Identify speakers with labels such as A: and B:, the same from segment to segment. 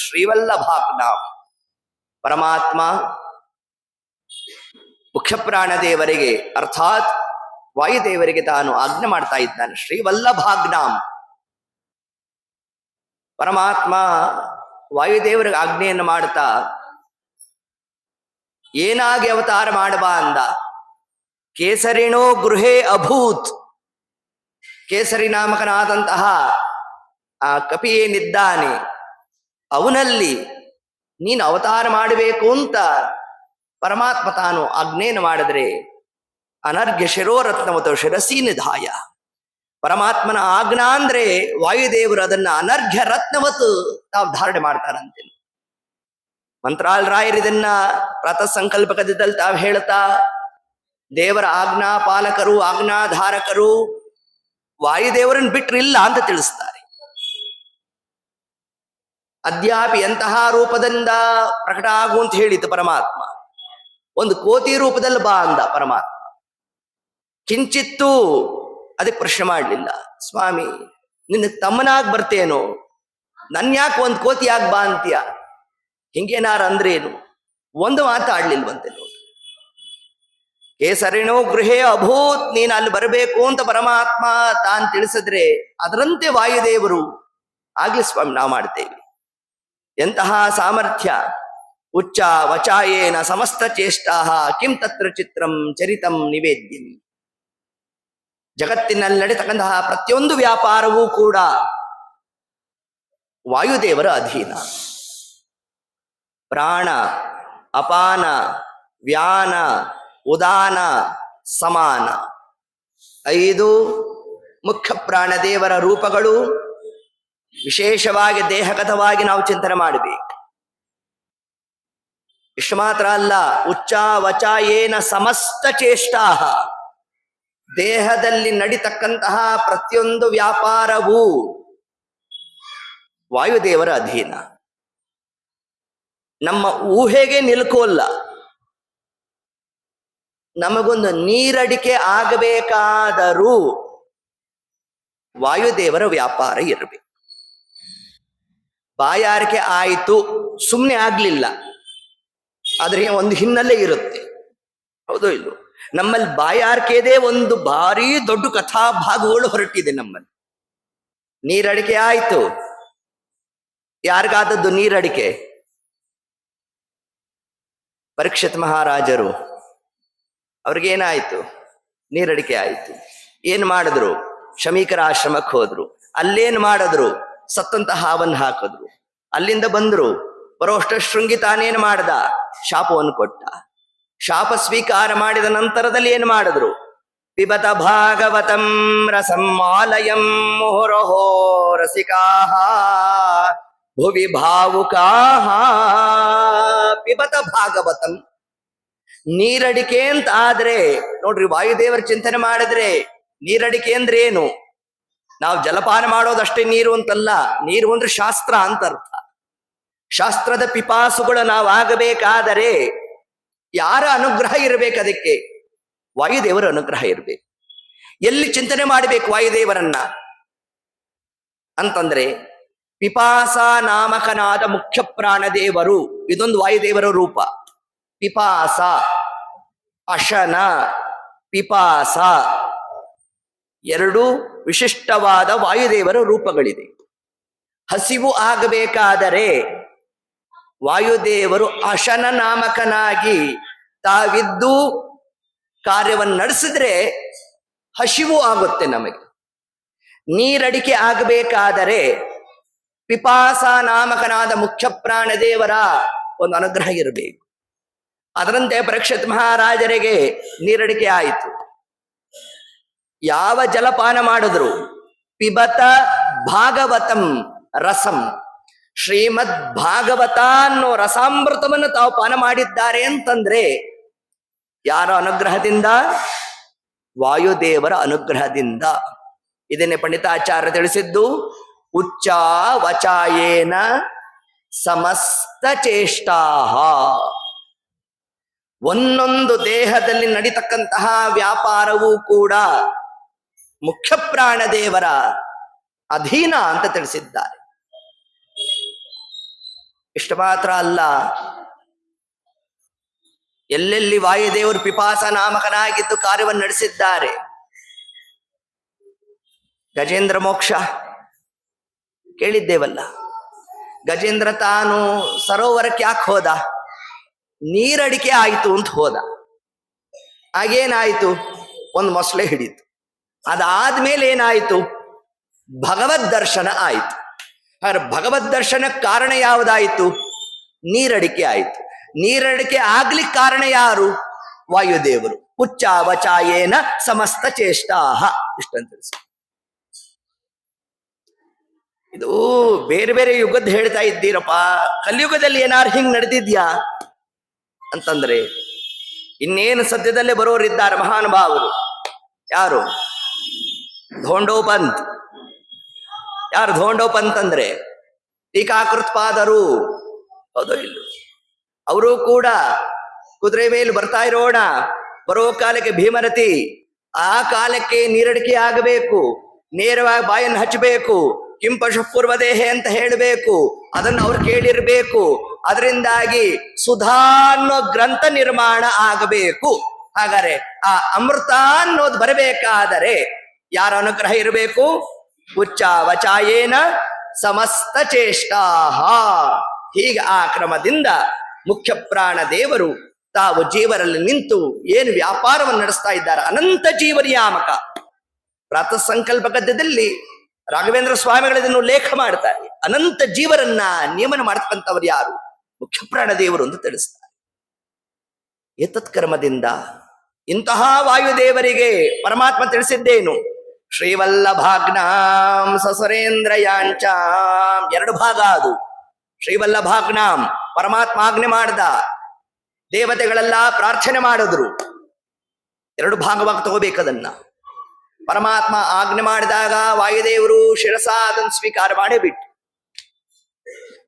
A: ಶ್ರೀವಲ್ಲಭಾಗ್ನಾಂ ಪರಮಾತ್ಮ ಮುಖ್ಯಪ್ರಾಣದೇವರಿಗೆ ಅರ್ಥಾತ್ ವಾಯುದೇವರಿಗೆ ತಾನು ಆಜ್ಞೆ ಮಾಡ್ತಾ ಇದ್ದಾನೆ. ಶ್ರೀವಲ್ಲಭಾಗ್ನಾಂ ಪರಮಾತ್ಮ ವಾಯುದೇವರಿಗೆ ಆಜ್ಞೆಯನ್ನು ಮಾಡ್ತಾ ಏನಾಗಿ ಅವತಾರ ಮಾಡಬಾ ಅಂದ. ಕೇಸರಿಣೋ ಗೃಹೇ ಅಭೂತ್. ಕೇಸರಿ ನಾಮಕನಾದಂತಹ ಆ ಕಪಿ ಏನಿದ್ದಾನೆ ಅವನಲ್ಲಿ ನೀನು ಅವತಾರ ಮಾಡಬೇಕು ಅಂತ ಪರಮಾತ್ಮ ತಾನು ಆಜ್ಞೆಯನ್ನು ಮಾಡಿದ್ರೆ ಅನರ್ಘ್ಯ ಶಿರೋರತ್ನವತು ಶಿರಸಿ ನಿಧಾಯ. ಪರಮಾತ್ಮನ ಆಜ್ಞಾ ಅಂದ್ರೆ ವಾಯುದೇವರು ಅದನ್ನ ಅನರ್ಘ್ಯ ರತ್ನವತ್ತು ತಾವು ಧಾರಣೆ ಮಾಡ್ತಾರಂತೆ. ಮಂತ್ರಾಲ್ ರಾಯರಿದನ್ನ ಪ್ರಾತಃ ಸಂಕಲ್ಪಕದಲ್ಲಿ ತಾವು ಹೇಳ್ತಾ ದೇವರ ಆಜ್ಞಾ ಪಾಲಕರು ಆಜ್ಞಾಧಾರಕರು ವಾಯುದೇವರನ್ನು ಬಿಟ್ರಿಲ್ಲ ಅಂತ ತಿಳಿಸ್ತಾರೆ. ಅದ್ಯಾಪಿ ಎಂತಹ ರೂಪದಿಂದ ಪ್ರಕಟ ಆಗು ಅಂತ ಹೇಳಿತು ಪರಮಾತ್ಮ. ಒಂದು ಕೋತಿ ರೂಪದಲ್ಲಿ ಬಾ ಅಂದ ಪರಮಾತ್ಮ. ಕಿಂಚಿತ್ತೂ ಅದಕ್ಕೆ ಪ್ರಶ್ನೆ ಮಾಡಲಿಲ್ಲ. ಸ್ವಾಮಿ ನಿನ್ನ ತಮ್ಮನಾಗಿ ಬರ್ತೇನೋ, ನನ್ಯಾಕೆ ಒಂದು ಕೋತಿಯಾಗಿ ಬಾ ಅಂತೀಯ, ಹಿಂಗೇನಾರ ಅಂದ್ರೇನು, ಒಂದು ಮಾತಾಡ್ಲಿಲ್ವಂತೆ ನೋಡಿ. ಕೇಸರಿಣೋ ಗೃಹೇ ಅಭೂತ್, ನೀನು ಅಲ್ಲಿ ಬರಬೇಕು ಅಂತ ಪರಮಾತ್ಮ ತಾನು ತಿಳಿಸಿದ್ರೆ ಅದರಂತೆ ವಾಯುದೇವರು ಆಗ್ಲಿ ಸ್ವಾಮಿ ನಾವು ಮಾಡ್ತೇವೆ. ಎಂತಹ ಸಾಮರ್ಥ್ಯ. ಉಚ್ಚ ವಚಾಯೇನ ಸಮಸ್ತ ಚೇಷ್ಟಾ ಕಿಂ ತತ್ರ ಚಿತ್ರಂ ಚರಿತಂ ನಿವೇದ್ಯಂ. ಜಗತ್ತಿನಲ್ಲಿ ನಡೀತಕ್ಕಂತಹ ಪ್ರತಿಯೊಂದು ವ್ಯಾಪಾರವೂ ಕೂಡ ವಾಯುದೇವರ ಅಧೀನ. ಪ್ರಾಣ ಅಪಾನ ವ್ಯಾನ ಉದಾನ ಸಮಾನ 5 ಮುಖ್ಯ ಪ್ರಾಣದೇವರ ರೂಪಗಳು ವಿಶೇಷವಾಗಿ ದೇಹಗತವಾಗಿ ನಾವು ಚಿಂತನೆ ಮಾಡಬೇಕು. ಇಷ್ಟು ಮಾತ್ರ ಅಲ್ಲ, ಉಚ್ಚ ವಚ ಏನ ಸಮಸ್ತ ಚೇಷ್ಟಾ, ದೇಹದಲ್ಲಿ ನಡೀತಕ್ಕಂತಹ ಪ್ರತಿಯೊಂದು ವ್ಯಾಪಾರವೂ ವಾಯುದೇವರ ಅಧೀನ. ನಮ್ಮ ಊಹೆಗೆ ನಿಲ್ಕೋಲ್ಲ. ನಮಗೊಂದು ನೀರಡಿಕೆ ಆಗಬೇಕಾದರೂ ವಾಯುದೇವರ ವ್ಯಾಪಾರ ಇರಬೇಕು. ಬಾಯಾರಿಕೆ ಆಯಿತು, ಸುಮ್ಮನೆ ಆಗ್ಲಿಲ್ಲ, ಆದ್ರೆ ಒಂದು ಹಿನ್ನೆಲೆ ಇರುತ್ತೆ. ಹೌದೋ ಇಲ್ಲೋ? ನಮ್ಮಲ್ಲಿ ಬಾಯಾರಿಕೆದೇ ಒಂದು ಭಾರಿ ದೊಡ್ಡ ಕಥಾ ಭಾಗಗಳು ಹೊರಟಿದೆ ನಮ್ಮಲ್ಲಿ. ನೀರಡಿಕೆ ಆಯಿತು. ಯಾರಿಗಾದದ್ದು ನೀರಡಿಕೆ? ಪರೀಕ್ಷಿತ್ ಮಹಾರಾಜರು ಅವ್ರಿಗೇನಾಯ್ತು? ನೀರಡಿಕೆ ಆಯಿತು. ಏನ್ ಮಾಡಿದ್ರು? ಶಮೀಕರ ಆಶ್ರಮಕ್ಕೆ ಹೋದ್ರು. ಅಲ್ಲೇನ್ ಮಾಡಿದ್ರು? ಸತ್ತಂತ ಹಾವನ್ನು ಹಾಕಿದ್ರು. ಅಲ್ಲಿಂದ ಬಂದ್ರು. ಬರೋಷ್ಟ ಶೃಂಗಿ ತಾನೇನ್ ಮಾಡ್ದ? ಶಾಪವನ್ನು ಕೊಟ್ಟ. ಶಾಪ ಸ್ವೀಕಾರ ಮಾಡಿದ ನಂತರದಲ್ಲಿ ಏನ್ ಮಾಡಿದ್ರು? ಪಿಬತ ಭಾಗವತಂ ರಸಂ ಮಾಲಯಂ ಮುಹುರಹೋ ರಸಿಕಾಹ ಭುವಿ ಭಾವುಕಾಹ. ಪಿಬತ ಭಾಗವತಂ, ನೀರಡಿಕೆ ಅಂತ ಆದ್ರೆ ನೋಡ್ರಿ, ವಾಯುದೇವರ ಚಿಂತನೆ ಮಾಡಿದ್ರೆ ನೀರಡಿಕೆ ಅಂದ್ರೆ ಏನು? ನಾವು ಜಲಪಾನ ಮಾಡೋದಷ್ಟೇ ನೀರು ಅಂತಲ್ಲ. ನೀರು ಅಂದ್ರೆ ಶಾಸ್ತ್ರ ಅಂತ ಅರ್ಥ. ಶಾಸ್ತ್ರದ ಪಿಪಾಸುಗಳು ನಾವು ಆಗಬೇಕಾದರೆ ಯಾರ ಅನುಗ್ರಹ ಇರಬೇಕು? ಅದಕ್ಕೆ ವಾಯುದೇವರ ಅನುಗ್ರಹ ಇರಬೇಕು. ಎಲ್ಲಿ ಚಿಂತನೆ ಮಾಡಬೇಕು ವಾಯುದೇವರನ್ನ ಅಂತಂದ್ರೆ, ಪಿಪಾಸ ನಾಮಕನಾದ ಮುಖ್ಯ ಪ್ರಾಣದೇವರು, ಇದೊಂದು ವಾಯುದೇವರ ರೂಪ. ಪಿಪಾಸ, ಅಶನ, ಪಿಪಾಸ ಎರಡು ವಿಶಿಷ್ಟವಾದ ವಾಯುದೇವರ ರೂಪಗಳಿದೆ. ಹಸಿವು ಆಗಬೇಕಾದರೆ ವಾಯುದೇವರು ಅಶನ ನಾಮಕನಾಗಿ ತಾವಿದ್ದು ಕಾರ್ಯವನ್ನು ನಡೆಸಿದ್ರೆ ಹಸಿವು ಆಗುತ್ತೆ ನಮಗೆ. ನೀರಡಿಕೆ ಆಗಬೇಕಾದರೆ ಪಿಪಾಸ ನಾಮಕನಾದ ಮುಖ್ಯ ಪ್ರಾಣದೇವರ ಒಂದು ಅನುಗ್ರಹ ಇರಬೇಕು. ಅದರಂತೆ ಪರೀಕ್ಷಿತ್ ಮಹಾರಾಜರಿಗೆ ನೀರಡಿಕೆ ಆಯಿತು. ಯಾವ ಜಲಪಾನ ಮಾಡಿದ್ರು? ಪಿಬತ ಭಾಗವತಂ ರಸಂ, ಶ್ರೀಮದ್ ಭಾಗವತ ಅನ್ನೋ ರಸಾಮೃತವನ್ನು ತಾವು ಪಾನ ಮಾಡಿದ್ದಾರೆ ಅಂತಂದ್ರೆ ಯಾರ ಅನುಗ್ರಹದಿಂದ? ವಾಯುದೇವರ ಅನುಗ್ರಹದಿಂದ. ಇದನ್ನೇ ಪಂಡಿತಾಚಾರ್ಯ ತಿಳಿಸಿದ್ದು. ಉಚ್ಚ ವಚಾಯೇನ ಸಮಸ್ತ ಚೇಷ್ಟಾಹ. ಒಂದೊಂದು ದೇಹದಲ್ಲಿ ನಡೀತಕ್ಕಂತಹ ವ್ಯಾಪಾರವೂ ಕೂಡ ಮುಖ್ಯ ಪ್ರಾಣದೇವರ ಅಧೀನ ಅಂತ ತಿಳಿಸಿದ್ದಾರೆ. ಇಷ್ಟು ಮಾತ್ರ ಅಲ್ಲ, ಎಲ್ಲೆಲ್ಲಿ ವಾಯುದೇವರು ಪಿಪಾಸ ನಾಮಕನಾಗಿದ್ದು ಕಾರ್ಯವನ್ನು ನಡೆಸಿದ್ದಾರೆ. ಗಜೇಂದ್ರ ಮೋಕ್ಷ ಕೇಳಿದ್ದೇವಲ್ಲ. ಗಜೇಂದ್ರ ತಾನು ಸರೋವರಕ್ಕೆ ಯಾಕೆ ಹೋದ? ನೀರಡಿಕೆ ಆಯಿತು ಅಂತ ಹೋದ. ಆಗೇನಾಯಿತು? ಒಂದು ಮೊಸಳೆ ಹಿಡಿತು. ಅದಾದ್ಮೇಲೆ ಏನಾಯಿತು? ಭಗವದ್ ದರ್ಶನ ಆಯಿತು. ಹಾಗಾದ್ರೆ ಭಗವದ್ ದರ್ಶನಕ್ಕೆ ಕಾರಣ ಯಾವುದಾಯಿತು? ನೀರಡಿಕೆ ಆಯಿತು. ನೀರಡಿಕೆ ಆಗ್ಲಿಕ್ಕೆ ಕಾರಣ ಯಾರು? ವಾಯುದೇವರು. ಉಚ್ಚಾವಚಾಯೇನ ಸಮಸ್ತ ಚೇಷ್ಟಾಹ ಇಷ್ಟಂತ ತಿಳಿಸ. ಇದು ಬೇರೆ ಬೇರೆ ಯುಗದ ಹೇಳ್ತಾ ಇದ್ದೀರಪ್ಪ. ಕಲಿಯುಗದಲ್ಲಿ ಏನಾರು ಹಿಂಗ್ ನಡೆದಿದ್ಯಾ ಅಂತಂದ್ರೆ ಇನ್ನೇನು ಸದ್ಯದಲ್ಲೇ ಬರೋರಿದ್ದಾರೆ ಮಹಾನುಭಾವರು. ಯಾರು? ಧೋಂಡೋಪಂತ್. ಯಾರು ಧೋಂಡೋಪಂತ್ ಅಂದ್ರೆ ಟೀಕಾಕೃತ್ಪಾದರು. ಹೌದೋ ಇಲ್ಲೋ? ಅವರು ಕೂಡ ಕುದುರೆ ಮೇಲೆ ಬರ್ತಾ ಇರೋಣ, ಬರೋ ಕಾಲಕ್ಕೆ ಭೀಮರತಿ, ಆ ಕಾಲಕ್ಕೆ ನೀರಡಿಕೆ ಆಗಬೇಕು, ನೇರವಾಗಿ ಬಾಯನ್ನು ಹಚ್ಚಬೇಕು, ಕಿಂಪಶುಪೂರ್ವದೇಹೆ ಅಂತ ಹೇಳಬೇಕು, ಅದನ್ನು ಅವ್ರು ಕೇಳಿರ್ಬೇಕು. ಅದರಿಂದಾಗಿ ಸುಧಾ ಅನ್ನೋ ಗ್ರಂಥ ನಿರ್ಮಾಣ ಆಗಬೇಕು. ಹಾಗಾದ್ರೆ ಆ ಅಮೃತ ಅನ್ನೋದು ಬರಬೇಕಾದರೆ ಯಾರ ಅನುಗ್ರಹ ಇರಬೇಕು? ಉಚ್ಚಾವಚಾಯೇನ ಸಮಸ್ತ ಚೇಷ್ಟಾಹ. ಹೀಗೆ ಆ ಕ್ರಮದಿಂದ ಮುಖ್ಯ ಪ್ರಾಣ ದೇವರು ತಾವು ಜೀವರಲ್ಲಿ ನಿಂತು ಏನು ವ್ಯಾಪಾರವನ್ನು ನಡೆಸ್ತಾ ಇದ್ದಾರೆ. ಅನಂತ ಜೀವನಿಯಾಮಕ. ಪ್ರಾತಃ ಸಂಕಲ್ಪ ಗದ್ಯದಲ್ಲಿ ರಾಘವೇಂದ್ರ ಸ್ವಾಮಿಗಳು ಇದನ್ನು ಉಲ್ಲೇಖ ಮಾಡ್ತಾರೆ. ಅನಂತ ಜೀವರನ್ನ ನಿಯಮನ ಮಾಡ್ತಕ್ಕಂಥವ್ರು ಯಾರು? ಮುಖ್ಯ ಪ್ರಾಣ ದೇವರು ಅಂತ ತಿಳಿಸ್ತಾರೆ. ಏತತ್ ಕರ್ಮದಿಂದ ಇಂತಹ ವಾಯುದೇವರಿಗೆ ಪರಮಾತ್ಮ ತಿಳಿಸಿದ್ದೇನು? ಶ್ರೀವಲ್ಲಭಾಗ್ನಾಂ ಸಸುರೇಂದ್ರಯಾಂಚಾಂ. ಎರಡು ಭಾಗ ಅದು. ಶ್ರೀವಲ್ಲಭಾಗ್ನಾಂ ಪರಮಾತ್ಮ ಆಜ್ಞೆ ಮಾಡ್ದ, ದೇವತೆಗಳೆಲ್ಲ ಪ್ರಾರ್ಥನೆ ಮಾಡಿದ್ರು. ಎರಡು ಭಾಗವಾಗಿ ತಗೋಬೇಕದನ್ನ. ಪರಮಾತ್ಮ ಆಜ್ಞೆ ಮಾಡಿದಾಗ ವಾಯುದೇವರು ಶಿರಸ ಅದನ್ನು ಸ್ವೀಕಾರ ಮಾಡೇ ಬಿಟ್ಟು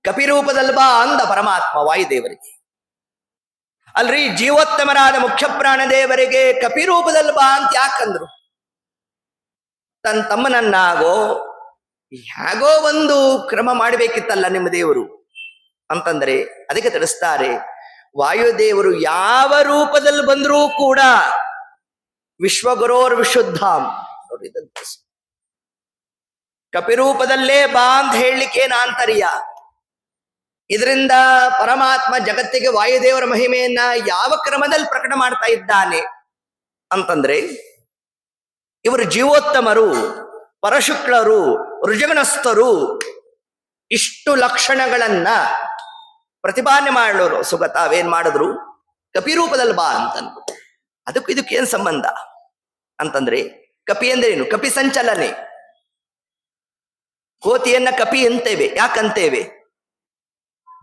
A: ಕಪಿರೂಪದಲ್ಲಿ ಬಾ ಅಂದ ಪರಮಾತ್ಮ ವಾಯುದೇವರಿಗೆ. ಅಲ್ರಿ, ಜೀವೋತ್ತಮರಾದ ಮುಖ್ಯ ಪ್ರಾಣ ದೇವರಿಗೆ ಕಪಿರೂಪದಲ್ಲಿ ಬಾ ಅಂತ ಯಾಕಂದ್ರು? ತನ್ನ ತಮ್ಮನನ್ನಾಗೋ ಹೇಗೋ ಒಂದು ಕ್ರಮ ಮಾಡಬೇಕಿತ್ತಲ್ಲ ನಿಮ್ಮ ದೇವರು ಅಂತಂದ್ರೆ ಅದಕ್ಕೆ ತಿಳಿಸ್ತಾರೆ. ವಾಯುದೇವರು ಯಾವ ರೂಪದಲ್ಲಿ ಬಂದರೂ ಕೂಡ ವಿಶ್ವಗುರೋರ್ ವಿಶುದ್ಧಾಂ. ನೋಡಿ, ಕಪಿರೂಪದಲ್ಲೇ ಬಾ ಅಂತ ಹೇಳಲಿಕ್ಕೆ ಏನ್ ಆಂತರ್ಯ? ಇದರಿಂದ ಪರಮಾತ್ಮ ಜಗತ್ತಿಗೆ ವಾಯುದೇವರ ಮಹಿಮೆಯನ್ನ ಯಾವ ಕ್ರಮದಲ್ಲಿ ಪ್ರಕಟ ಮಾಡ್ತಾ ಇದ್ದಾನೆ ಅಂತಂದ್ರೆ, ಇವರು ಜೀವೋತ್ತಮರು, ಪರಶುಕ್ಲರು, ಋಜಗಣಸ್ಥರು, ಇಷ್ಟು ಲಕ್ಷಣಗಳನ್ನ ಪ್ರತಿಪಾದನೆ ಮಾಡೋರು ಸುಗ ತಾವೇನ್ ಮಾಡಿದ್ರು? ಕಪಿರೂಪದಲ್ಲಿ ಬಾ ಅಂತಂದ್ರು. ಅದಕ್ಕೂ ಇದಕ್ಕೆ ಏನ್ ಸಂಬಂಧ ಅಂತಂದ್ರೆ, ಕಪಿ ಅಂದ್ರೇನು? ಕಪಿ ಸಂಚಲನೆ. ಕೋತಿಯನ್ನ ಕಪಿ ಅಂತೇವೆ. ಯಾಕಂತೇವೆ?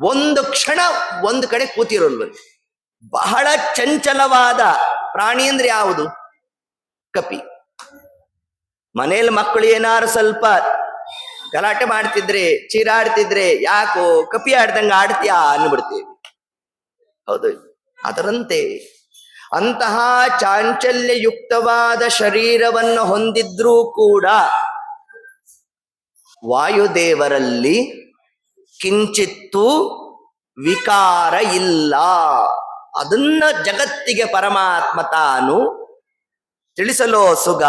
A: ಒಂದು ಕ್ಷಣ ಒಂದು ಕಡೆ ಕೂತಿರೋಲ್ವಂತೆ. ಬಹಳ ಚಂಚಲವಾದ ಪ್ರಾಣಿ ಅಂದ್ರೆ ಯಾವುದು? ಕಪಿ. ಮನೇಲಿ ಮಕ್ಕಳು ಏನಾರು ಸ್ವಲ್ಪ ಗಲಾಟೆ ಮಾಡ್ತಿದ್ರೆ, ಚೀರಾಡ್ತಿದ್ರೆ, ಯಾಕೋ ಕಪಿ ಆಡ್ದಂಗ ಆಡ್ತೀಯಾ ಅನ್ಬಿಡ್ತೇವೆ. ಹೌದು. ಅದರಂತೆ ಅಂತಹ ಚಾಂಚಲ್ಯಯುಕ್ತವಾದ ಶರೀರವನ್ನು ಹೊಂದಿದ್ರೂ ಕೂಡ ವಾಯುದೇವರಲ್ಲಿ ಕಿಂಚಿತ್ತೂ ವಿಕಾರ ಇಲ್ಲ. ಅದನ್ನ ಜಗತ್ತಿಗೆ ಪರಮಾತ್ಮ ತಾನು ತಿಳಿಸಲೋ ಸುಗ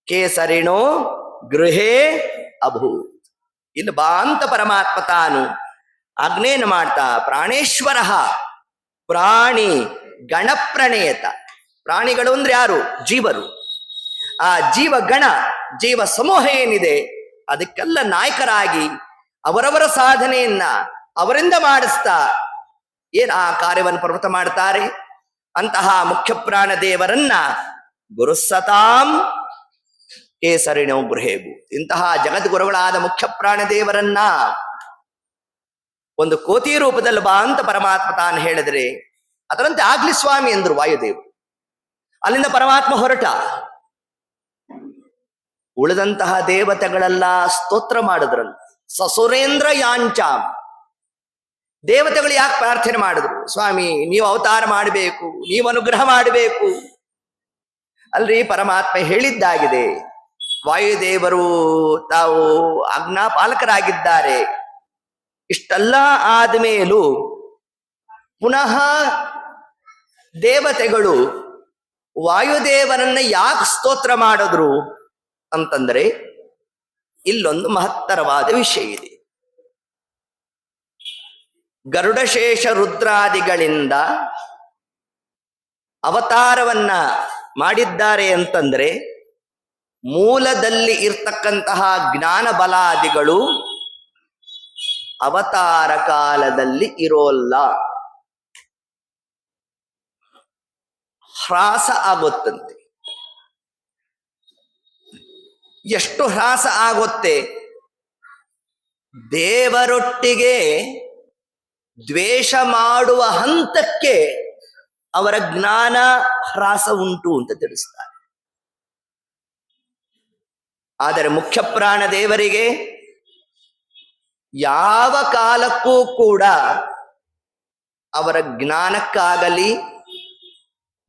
A: ಕೇಸರಿಣೋ ಗೃಹೇ ಅಭೂತ್. ಇಲ್ಲಿ ಬಾ ಅಂತ ಪರಮಾತ್ಮ ತಾನು ಆಜ್ಞೆಯನ್ನು ಮಾಡ್ತಾ, ಪ್ರಾಣೇಶ್ವರ ಪ್ರಾಣಿ ಗಣಪ್ರಣೇತ. ಪ್ರಾಣಿಗಳು ಅಂದ್ರೆ ಯಾರು? ಜೀವರು. ಆ ಜೀವಗಣ, ಜೀವ ಸಮೂಹ ಏನಿದೆ ಅದಕ್ಕೆಲ್ಲ ನಾಯಕರಾಗಿ ಅವರವರ ಸಾಧನೆಯನ್ನ ಅವರಿಂದ ಮಾಡಿಸ್ತಾ ಏನ್ ಆ ಕಾರ್ಯವನ್ನು ಪ್ರವೃತ್ತ ಮಾಡ್ತಾರೆ. ಅಂತಹ ಮುಖ್ಯ ಪ್ರಾಣ ದೇವರನ್ನ ಗುರುಸತಾಂ ಕೇಸರಿಣೋ ಗೃಹೇಗು. ಇಂತಹ ಜಗದ್ಗುರುಗಳಾದ ಮುಖ್ಯ ಪ್ರಾಣ ದೇವರನ್ನ ಒಂದು ಕೋತಿ ರೂಪದಲ್ಲಿ ಬಾ ಅಂತ ಪರಮಾತ್ಮ ತಾನು ಹೇಳಿದ್ರೆ ಅದರಂತೆ ಆಗ್ಲಿ ಸ್ವಾಮಿ ಎಂದ್ರು ವಾಯುದೇವರು. ಅಲ್ಲಿಂದ ಪರಮಾತ್ಮ ಹೊರಟ. ಉಳಿದಂತಹ ದೇವತೆಗಳೆಲ್ಲ ಸ್ತೋತ್ರ ಮಾಡಿದ್ರಲ್ಲ. ಸಸುರೇಂದ್ರ ಯಾಂಚಾಂ. ದೇವತೆಗಳು ಯಾಕೆ ಪ್ರಾರ್ಥನೆ ಮಾಡಿದ್ರು? ಸ್ವಾಮಿ ನೀವು ಅವತಾರ ಮಾಡಬೇಕು, ನೀವು ಅನುಗ್ರಹ ಮಾಡಬೇಕು. ಅಲ್ರಿ, ಪರಮಾತ್ಮ ಹೇಳಿದ್ದಾಗಿದೆ. ವಾಯುದೇವರು ತಾವು ಆಜ್ಞಾಪಾಲಕರಾಗಿದ್ದಾರೆ. ಇಷ್ಟೆಲ್ಲ ಆದ್ಮೇಲೂ ಪುನಃ ದೇವತೆಗಳು ವಾಯುದೇವರನ್ನ ಯಾಕೆ ಸ್ತೋತ್ರ ಮಾಡಿದ್ರು ಅಂತಂದ್ರೆ ಇಲ್ಲೊಂದು ಮಹತ್ತರವಾದ ವಿಷಯ ಇದೆ. ಗರುಡಶೇಷ ರುದ್ರಾದಿಗಳಿಂದ ಅವತಾರವನ್ನ ಮಾಡಿದ್ದಾರೆ ಅಂತಂದ್ರೆ ಮೂಲದಲ್ಲಿ ಇರ್ತಕ್ಕಂತಹ ಜ್ಞಾನ ಬಲಾದಿಗಳು ಅವತಾರ ಕಾಲದಲ್ಲಿ ಇರೋಲ್ಲ, ಹ್ರಾಸ ಆಗುತ್ತಂತೆ. ಎಷ್ಟು ಹ್ರಾಸ ಆಗುತ್ತೆ? ದೇವರೊಟ್ಟಿಗೆ ದ್ವೇಷ ಮಾಡುವ ಹಂತಕ್ಕೆ ಅವರ ಜ್ಞಾನ ಹ್ರಾಸ ಉಂಟು ಅಂತ ತಿಳಿಸ್ತಾರೆ. ಆದರೆ ಮುಖ್ಯ ಪ್ರಾಣ ದೇವರಿಗೆ ಯಾವ ಕಾಲಕ್ಕೂ ಕೂಡ ಅವರ ಜ್ಞಾನಕ್ಕಾಗಲಿ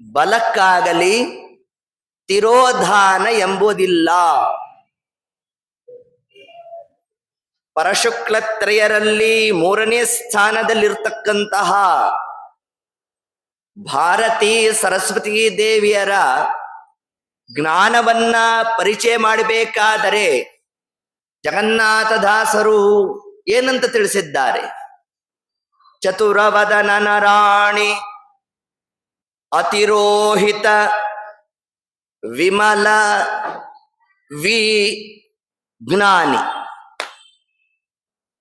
A: ಬಲಕ್ಕಾಗಲಿ ತಿರೋಧಾನ ಎಂಬುದಿಲ್ಲ. ಪರಶುಕ್ಲತ್ರಯರಲ್ಲಿ 3ನೇ ಸ್ಥಾನದಲ್ಲಿರ್ತಕ್ಕಂತಹ ಭಾರತೀ ಸರಸ್ವತೀ ದೇವಿಯರ ಜ್ಞಾನವನ್ನ ಪರಿಚಯ ಮಾಡಬೇಕಾದರೆ ಜಗನ್ನಾಥದಾಸರು ಏನಂತ ತಿಳಿಸಿದ್ದಾರೆ? ಚತುರವದನ ನರಾಣಿ ಅತಿರೋಹಿತ ವಿಮಲ ಜ್ಞಾನಿ.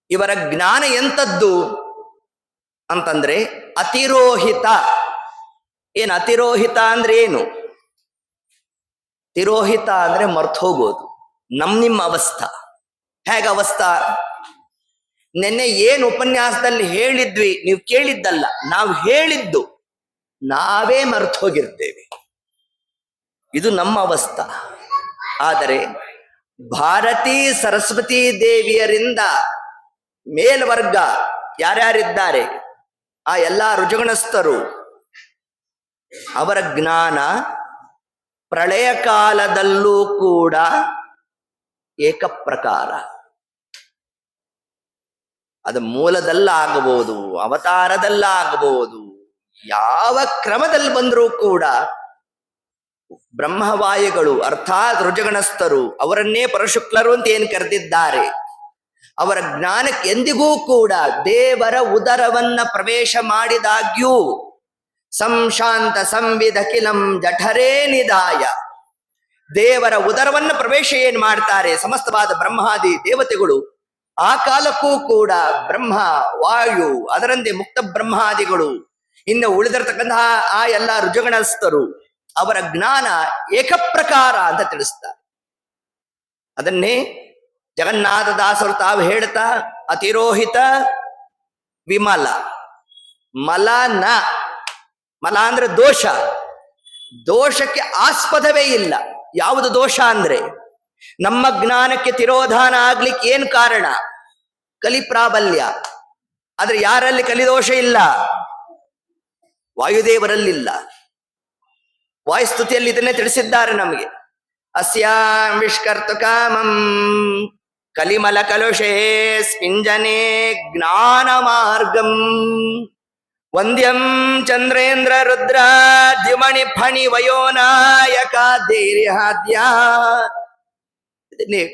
A: ಇವರ ಜ್ಞಾನ ಎಂಥದ್ದು ಅಂತಂದ್ರೆ ಅತಿರೋಹಿತ. ಏನು ಅತಿರೋಹಿತ ಅಂದ್ರೆ ಏನು? ತಿರೋಹಿತ ಅಂದ್ರೆ ಮರ್ತೋಗೋದು. ನಿಮ್ಮ ಅವಸ್ಥಾ ಹೇಗ ಅವಸ್ಥಾ? ನಿನ್ನೆ ಏನು ಉಪನ್ಯಾಸದಲ್ಲಿ ಹೇಳಿದ್ವಿ ನೀವು ಕೇಳಿದ್ದಲ್ಲ, ನಾವು ಹೇಳಿದ್ದು ನಾವೇ ಮರ್ತು ಹೋಗಿರ್ತೇವೆ. ಇದು ನಮ್ಮ ಅವಸ್ಥಾ. ಆದರೆ ಭಾರತೀ ಸರಸ್ವತೀ ದೇವಿಯರಿಂದ ಮೇಲ್ವರ್ಗ ಯಾರ್ಯಾರಿದ್ದಾರೆ ಆ ಎಲ್ಲ ಋಜುಗಣಸ್ಥರು, ಅವರ ಜ್ಞಾನ ಪ್ರಳಯ ಕಾಲದಲ್ಲೂ ಕೂಡ ಏಕಪ್ರಕಾರ. ಅದು ಮೂಲದಲ್ಲಾಗಬಹುದು, ಅವತಾರದಲ್ಲಾಗಬಹುದು, ಯಾವ ಕ್ರಮದಲ್ಲಿ ಬಂದರೂ ಕೂಡ ಬ್ರಹ್ಮವಾಯುಗಳು ಅರ್ಥಾತ್ ಋಜುಗಣಸ್ಥರು ಅವರನ್ನೇ ಪರಶುಕ್ಲರು ಅಂತ ಏನು ಕರೆದಿದ್ದಾರೆ, ಅವರ ಜ್ಞಾನಕ್ಕೆ ಎಂದಿಗೂ ಕೂಡ ದೇವರ ಉದರವನ್ನ ಪ್ರವೇಶ ಮಾಡಿದಾಗ್ಯೂ ಸಂಶಾಂತ ಸಂವಿಧಕಿಲಂ ಜಠರೇ ನಿಧಾಯ, ದೇವರ ಉದರವನ್ನ ಪ್ರವೇಶ ಏನ್ ಮಾಡ್ತಾರೆ ಸಮಸ್ತವಾದ ಬ್ರಹ್ಮಾದಿ ದೇವತೆಗಳು, ಆ ಕಾಲಕ್ಕೂ ಕೂಡ ಬ್ರಹ್ಮ ವಾಯು ಅದರಂತೆ ಮುಕ್ತ ಬ್ರಹ್ಮಾದಿಗಳು ಇನ್ನು ಉಳಿದಿರತಕ್ಕಂತಹ ಆ ಎಲ್ಲ ಋಜುಗಣಸ್ಥರು ಅವರ ಜ್ಞಾನ ಏಕಪ್ರಕಾರ ಅಂತ ತಿಳಿಸ್ತಾರೆ. ಅದನ್ನೇ ಜಗನ್ನಾಥದಾಸರು ತಾವು ಹೇಳ್ತಾ ಅತಿರೋಹಿತ ವಿಮಲ. ಮಲ ನ, ಮಲ ಅಂದ್ರೆ ದೋಷ, ದೋಷಕ್ಕೆ ಆಸ್ಪದವೇ ಇಲ್ಲ. ಯಾವುದು ದೋಷ ಅಂದ್ರೆ ನಮ್ಮ ಜ್ಞಾನಕ್ಕೆ ತಿರೋಧಾನ ಆಗ್ಲಿಕ್ಕೆ ಏನ್ ಕಾರಣ? ಕಲಿಪ್ರಾಬಲ್ಯ. ಆದ್ರೆ ಯಾರಲ್ಲಿ ಕಲಿದೋಷ ಇಲ್ಲ? ವಾಯುದೇವರಲ್ಲಿಲ್ಲ. ವಾಯುಸ್ತುತಿಯಲ್ಲಿ ಇದನ್ನೇ ತಿಳಿಸಿದ್ದಾರೆ ನಮಗೆ. ಅಸ್ಯಾಂ ವಿಷ್ಕರ್ತು ಕಾಮಂ ಕಲಿಮಲ ಕಲುಷೇ ಸ್ಪಿಂಜನೆ ಜ್ಞಾನ ಮಾರ್ಗಂ ವಂದ್ಯಂ ಚಂದ್ರೇಂದ್ರ ರುದ್ರ ದ್ಯುಮಣಿ ಫಣಿ ವಯೋನಾಯಕ ಧೈರ್ಯಾದ್ಯ.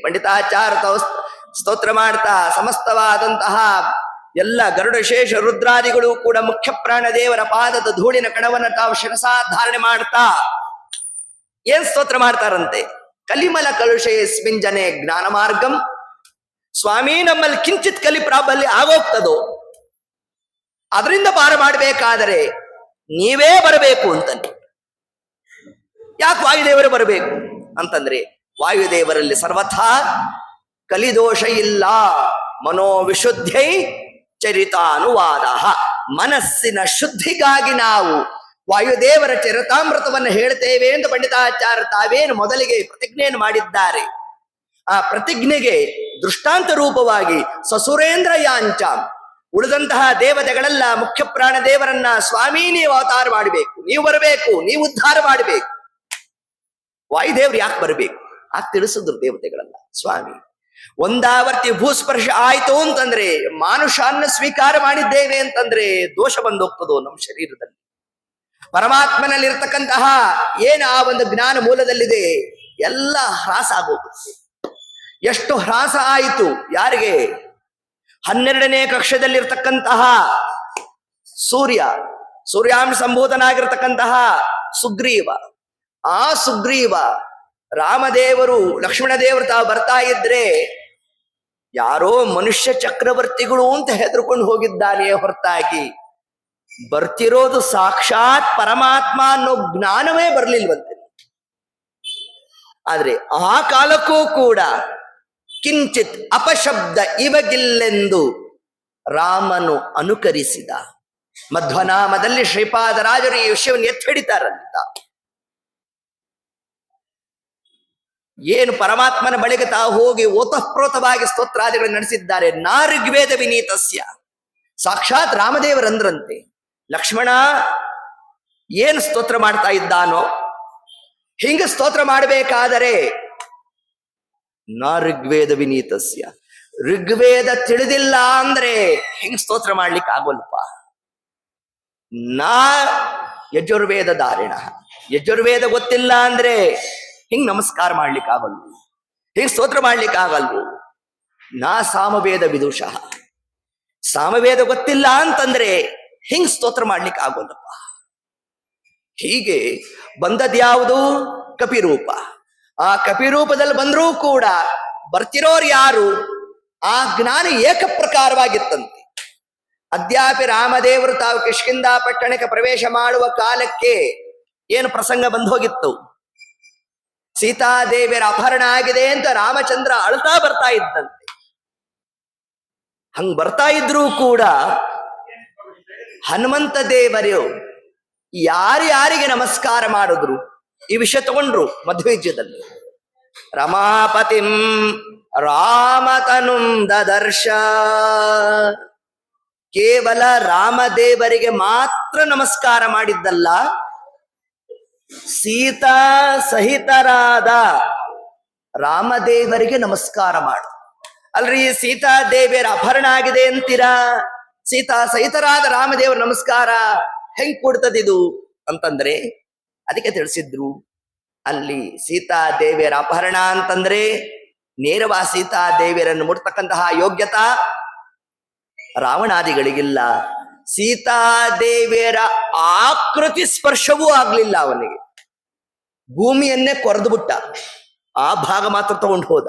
A: ಪಂಡಿತಾಚಾರ್ಯ ಸ್ತೋತ್ರ ಮಾಡ್ತಾ ಸಮಸ್ತವಾದಂತಹ ಎಲ್ಲ ಗರುಡಶೇಷ ರುದ್ರಾದಿಗಳು ಕೂಡ ಮುಖ್ಯ ಪ್ರಾಣ ದೇವರ ಪಾದದ ಧೂಳಿನ ಕಣವನ್ನು ತಾವು ಶಿರಸಾಧಾರಣೆ ಮಾಡ್ತಾ ಏನ್ ಸ್ತೋತ್ರ ಮಾಡ್ತಾರಂತೆ? ಕಲಿಮಲ ಕಲುಷೇ ಸ್ಮಿಂಜನೆ ಜ್ಞಾನ ಮಾರ್ಗಂ. ಸ್ವಾಮಿ, ನಮ್ಮಲ್ಲಿ ಕಿಂಚಿತ್ ಕಲಿ ಪ್ರಾಬಲ್ಯ ಆಗೋಗ್ತದೋ ಅದರಿಂದ ಪಾರ ಮಾಡಬೇಕಾದರೆ ನೀವೇ ಬರಬೇಕು ಅಂತಂದ್ರೆ. ಯಾಕೆ ವಾಯುದೇವರು ಬರಬೇಕು ಅಂತಂದ್ರೆ ವಾಯುದೇವರಲ್ಲಿ ಸರ್ವಥಾ ಕಲಿದೋಷ ಇಲ್ಲ. ಮನೋವಿಶುದ್ಧೈ ಚರಿತಾನುವಾದ. ಮನಸ್ಸಿನ ಶುದ್ಧಿಗಾಗಿ ನಾವು ವಾಯುದೇವರ ಚರಿತಾಮೃತವನ್ನು ಹೇಳ್ತೇವೆ ಎಂದು ಪಂಡಿತಾಚಾರ್ಯ ತಾವೇನು ಮೊದಲಿಗೆ ಪ್ರತಿಜ್ಞೆಯನ್ನು ಮಾಡಿದ್ದಾರೆ. ಆ ಪ್ರತಿಜ್ಞೆಗೆ ದೃಷ್ಟಾಂತ ರೂಪವಾಗಿ ಸಸುರೇಂದ್ರ ಯಾಂಚಾಂ, ಉಳಿದಂತಹ ದೇವತೆಗಳೆಲ್ಲ ಮುಖ್ಯ ಪ್ರಾಣ ದೇವರನ್ನ ಸ್ವಾಮಿ ನೀವು ಅವತಾರ ಮಾಡಬೇಕು, ನೀವು ಬರಬೇಕು, ನೀವು ಉದ್ಧಾರ ಮಾಡಬೇಕು. ವಾಯುದೇವ್ರು ಯಾಕೆ ಬರಬೇಕು? ಆ ತಿಳಿಸಿದ್ರು ದೇವತೆಗಳೆಲ್ಲ. ಸ್ವಾಮಿ, ಒಂದಾವರ್ತಿ ಭೂಸ್ಪರ್ಶ ಆಯ್ತು ಅಂತಂದ್ರೆ, ಮಾನುಷಾನ್ನ ಸ್ವೀಕಾರ ಮಾಡಿದ್ದೇವೆ ಅಂತಂದ್ರೆ ದೋಷ ಬಂದೋಗ್ತದೋ ನಮ್ಮ ಶರೀರದಲ್ಲಿ. ಪರಮಾತ್ಮನಲ್ಲಿರ್ತಕ್ಕಂತಹ ಏನು ಆ ಒಂದು ಜ್ಞಾನ ಮೂಲದಲ್ಲಿದೆ ಎಲ್ಲ ಹ್ರಾಸ ಆಗೋಗುತ್ತೆ. ಎಷ್ಟು ಹ್ರಾಸ ಆಯಿತು ಯಾರಿಗೆ? 12ನೇ ಕಕ್ಷದಲ್ಲಿರ್ತಕ್ಕಂತಹ ಸೂರ್ಯಾಂಶ ಸಂಭೂತನಾಗಿರ್ತಕ್ಕಂತಹ ಸುಗ್ರೀವ. ಆ ಸುಗ್ರೀವ ರಾಮದೇವರು ಲಕ್ಷ್ಮಣದೇವರು ತಾವು ಬರ್ತಾ ಇದ್ರೆ ಯಾರೋ ಮನುಷ್ಯ ಚಕ್ರವರ್ತಿಗಳು ಅಂತ ಹೆದರ್ಕೊಂಡು ಹೋಗಿದ್ದಾನೆ ಹೊರತಾಗಿ ಬರ್ತಿರೋದು ಸಾಕ್ಷಾತ್ ಪರಮಾತ್ಮ ಅನ್ನೋ ಜ್ಞಾನವೇ ಬರಲಿಲ್ವಂತೆ. ಆದ್ರೆ ಆ ಕಾಲಕ್ಕೂ ಕೂಡ ಕಿಂಚಿತ್ ಅಪಶಬ್ದ ಇವಗಿಲ್ಲೆಂದು ರಾಮನು ಅನುಕರಿಸಿದ. ಮಧ್ವನಾಮದಲ್ಲಿ ಶ್ರೀಪಾದರಾಜರು ಈ ವಿಷಯವನ್ನು ಎತ್ತಿ ಹಿಡಿತಾರಂತ. ಏನು ಪರಮಾತ್ಮನ ಬಳಿಗೆ ತಾವು ಹೋಗಿ ಓತಃಪ್ರೋತವಾಗಿ ಸ್ತೋತ್ರಾದಿಗಳನ್ನು ನಡೆಸಿದ್ದಾರೆ. ನಾ ಋಗ್ವೇದ ವಿನೀತಸ್ಯ, ಸಾಕ್ಷಾತ್ ರಾಮದೇವರಂದ್ರಂತೆ ಲಕ್ಷ್ಮಣ ಏನು ಸ್ತೋತ್ರ ಮಾಡ್ತಾ ಇದ್ದಾನೋ ಹಿಂಗ ಸ್ತೋತ್ರ ಮಾಡಬೇಕಾದರೆ ನಾ ಋಗ್ವೇದ ವಿನೀತಸ್ಯ, ಋಗ್ವೇದ ತಿಳಿದಿಲ್ಲ ಅಂದ್ರೆ ಹಿಂಗ್ ಸ್ತೋತ್ರ ಮಾಡ್ಲಿಕ್ಕೆ ಆಗೋಲ್ಪ. ನಾ ಯಜುರ್ವೇದ ಧಾರಿಣ, ಯಜುರ್ವೇದ ಗೊತ್ತಿಲ್ಲ ಅಂದ್ರೆ ಹಿಂಗ್ ನಮಸ್ಕಾರ ಮಾಡ್ಲಿಕ್ಕೆ ಆಗಲ್ವು, ಹಿಂಗ್ ಸ್ತೋತ್ರ ಮಾಡ್ಲಿಕ್ಕೆ ಆಗಲ್ವು. ನಾ ಸಾಮವೇದ ವಿದುಷಃ, ಸಾಮವೇದ ಗೊತ್ತಿಲ್ಲ ಅಂತಂದ್ರೆ ಹಿಂಗ್ ಸ್ತೋತ್ರ ಮಾಡ್ಲಿಕ್ಕೆ ಆಗೋಲ್ಲಪ್ಪ. ಹೀಗೆ ಬಂದದ್ಯಾವುದು? ಕಪಿರೂಪ. ಆ ಕಪಿರೂಪದಲ್ಲಿ ಬಂದರೂ ಕೂಡ ಬರ್ತಿರೋರು ಯಾರು? ಆ ಜ್ಞಾನ ಏಕಪ್ರಕಾರವಾಗಿತ್ತಂತೆ. ಅದ್ಯಾಪಿ ರಾಮದೇವರು ತಾವು ಕಿಷ್ಕಿಂಧ ಪಟ್ಟಣಕ್ಕೆ ಪ್ರವೇಶ ಮಾಡುವ ಕಾಲಕ್ಕೆ ಏನು ಪ್ರಸಂಗ ಬಂದು ಹೋಗಿತ್ತು. ಸೀತಾದೇವಿಯರ ಅಪಹರಣ ಆಗಿದೆ ಅಂತ ರಾಮಚಂದ್ರ ಅಳ್ತಾ ಬರ್ತಾ ಇದ್ದಂತೆ. ಹಂಗ್ ಬರ್ತಾ ಇದ್ರೂ ಕೂಡ ಹನುಮಂತ ದೇವರು ಯಾರ್ಯಾರಿಗೆ ನಮಸ್ಕಾರ ಮಾಡಿದ್ರು ಈ ವಿಷಯ ತಗೊಂಡ್ರು ಮಧ್ವವಿಜಯದಲ್ಲಿ. ರಮಾಪತಿಂ ರಾಮತನುಂ ದದರ್ಶ, ಕೇವಲ ರಾಮದೇವರಿಗೆ ಮಾತ್ರ ನಮಸ್ಕಾರ ಮಾಡಿದ್ದಲ್ಲ, ಸೀತಾ ಸಹಿತರಾದ ರಾಮದೇವರಿಗೆ ನಮಸ್ಕಾರ ಮಾಡು. ಅಲ್ರಿ ಸೀತಾದೇವಿಯರ ಅಪಹರಣ ಆಗಿದೆ ಅಂತೀರಾ, ಸೀತಾ ಸಹಿತರಾದ ರಾಮದೇವರ ನಮಸ್ಕಾರ ಹೆಂಗ್ ಕೊಡ್ತದಿದು ಅಂತಂದ್ರೆ ಅದಕ್ಕೆ ತಿಳಿಸಿದ್ರು. ಅಲ್ಲಿ ಸೀತಾದೇವಿಯರ ಅಪಹರಣ ಅಂತಂದ್ರೆ ನೇರವಾಗಿ ಸೀತಾದೇವಿಯರನ್ನು ಮುಟ್ತಕ್ಕಂತಹ ಯೋಗ್ಯತಾ ರಾವಣಾದಿಗಳಿಗಿಲ್ಲ. ಸೀತಾದೇವಿಯರ ಆಕೃತಿ ಸ್ಪರ್ಶವೂ ಆಗ್ಲಿಲ್ಲ ಅವನಿಗೆ. ಭೂಮಿಯನ್ನೇ ಕೊರೆದು ಬಿಟ್ಟ, ಆ ಭಾಗ ಮಾತ್ರ ತಗೊಂಡು ಹೋದ.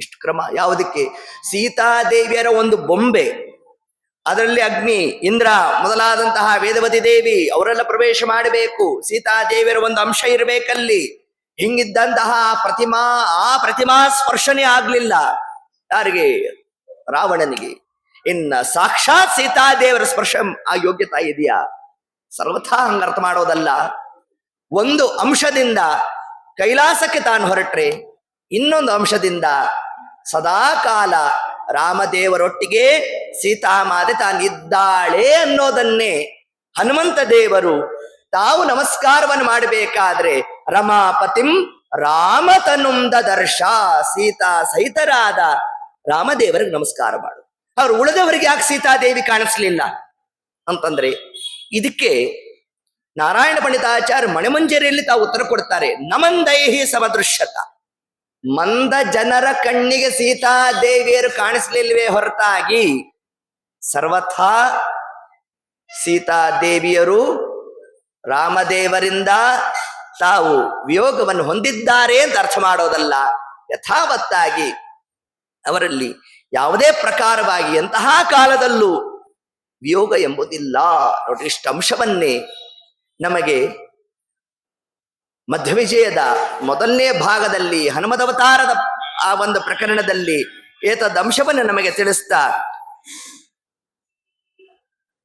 A: ಇಷ್ಟು ಕ್ರಮ ಯಾವುದಕ್ಕೆ? ಸೀತಾದೇವಿಯರ ಒಂದು ಬೊಂಬೆ, ಅದರಲ್ಲಿ ಅಗ್ನಿ, ಇಂದ್ರ ಮೊದಲಾದಂತಹ ವೇದವತಿ ದೇವಿ ಅವರೆಲ್ಲ ಪ್ರವೇಶ ಮಾಡಬೇಕು. ಸೀತಾದೇವಿಯರ ಒಂದು ಅಂಶ ಇರಬೇಕಲ್ಲಿ. ಹಿಂಗಿದ್ದಂತಹ ಆ ಪ್ರತಿಮಾ ಸ್ಪರ್ಶನೇ ಆಗ್ಲಿಲ್ಲ ಯಾರಿಗೆ? ರಾವಣನಿಗೆ. ಇನ್ನ ಸಾಕ್ಷಾತ್ ಸೀತಾದೇವರ ಸ್ಪರ್ಶ ಆ ಯೋಗ್ಯತಾ ಇದೆಯಾ? ಸರ್ವಥಾ ಹಂಗ ಅರ್ಥ ಮಾಡೋದಲ್ಲ. ಒಂದು ಅಂಶದಿಂದ ಕೈಲಾಸಕ್ಕೆ ತಾನು ಹೊರಟ್ರೆ ಇನ್ನೊಂದು ಅಂಶದಿಂದ ಸದಾ ಕಾಲ ರಾಮದೇವರೊಟ್ಟಿಗೆ ಸೀತಾಮಾತೆ ತಾನಿದ್ದಾಳೆ ಅನ್ನೋದನ್ನೇ ಹನುಮಂತ ದೇವರು ತಾವು ನಮಸ್ಕಾರವನ್ನು ಮಾಡಬೇಕಾದ್ರೆ ರಮಾಪತಿಂ ರಾಮತನುಂ ದದರ್ಶ, ಸೀತಾ ಸಹಿತರಾದ ರಾಮದೇವರಿಗೆ ನಮಸ್ಕಾರ ಮಾಡು. ಅವ್ರು ಉಳಿದವರಿಗೆ ಯಾಕೆ ಸೀತಾದೇವಿ ಕಾಣಿಸ್ಲಿಲ್ಲ ಅಂತಂದ್ರೆ ಇದಕ್ಕೆ ನಾರಾಯಣ ಪಂಡಿತಾಚಾರ್ಯ ಮಣಿಮಂಜರಿಯಲ್ಲಿ ತಾವು ಉತ್ತರ ಕೊಡ್ತಾರೆ. ನಮಂದೈಹಿ ಸಮದೃಶ್ಯತ, ಮಂದ ಜನರ ಕಣ್ಣಿಗೆ ಸೀತಾದೇವಿಯರು ಕಾಣಿಸ್ಲಿಲ್ವೇ ಹೊರತಾಗಿ ಸರ್ವಥಾ ಸೀತಾದೇವಿಯರು ರಾಮದೇವರಿಂದ ತಾವು ವಿಯೋಗವನ್ನು ಹೊಂದಿದ್ದಾರೆ ಅಂತ ಅರ್ಥ ಮಾಡೋದಲ್ಲ. ಯಥಾವತ್ತಾಗಿ ಅವರಲ್ಲಿ ಯಾವುದೇ ಪ್ರಕಾರವಾಗಿ ಎಂತಹ ಕಾಲದಲ್ಲೂ ವಿಯೋಗ ಎಂಬುದಿಲ್ಲ. ನೋಡಿ, ಇಷ್ಟ ಅಂಶವನ್ನೇ ನಮಗೆ ಮಧ್ವವಿಜಯದ ಮೊದಲನೇ ಭಾಗದಲ್ಲಿ ಹನುಮದವತಾರದ ಆ ಒಂದು ಪ್ರಕರಣದಲ್ಲಿ ಏತದ್ ಅಂಶವನ್ನು ನಮಗೆ ತಿಳಿಸ್ತಾ